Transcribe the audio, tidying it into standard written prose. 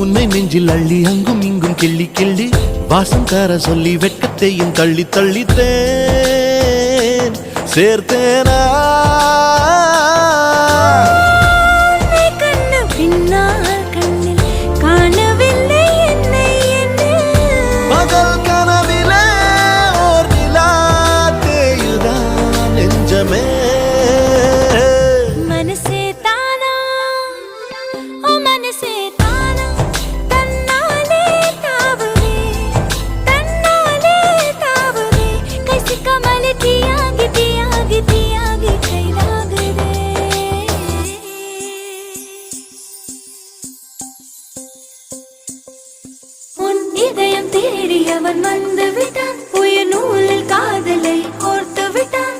உன்னை நெஞ்சில் அள்ளி அங்கும் இங்கும் கிள்ளி கிள்ளி வாசம் தர சொல்லி வெட்கத்தையும் தள்ளி தள்ளித்தேன் சேர்த்தேனா பகல் கனவிலே ஓர் நிலா தேயுதான் நெஞ்சமே மனசே தானா ஓ மனசே தானா தன்னாலே தாவுவே कैसे कमल दियागी दियागी दियागी கைலாகுதே உன் இதயம் தேடியவன் வந்து விட்டான் உயிர் நூலில் காதலை கோர்த்து விட்டான்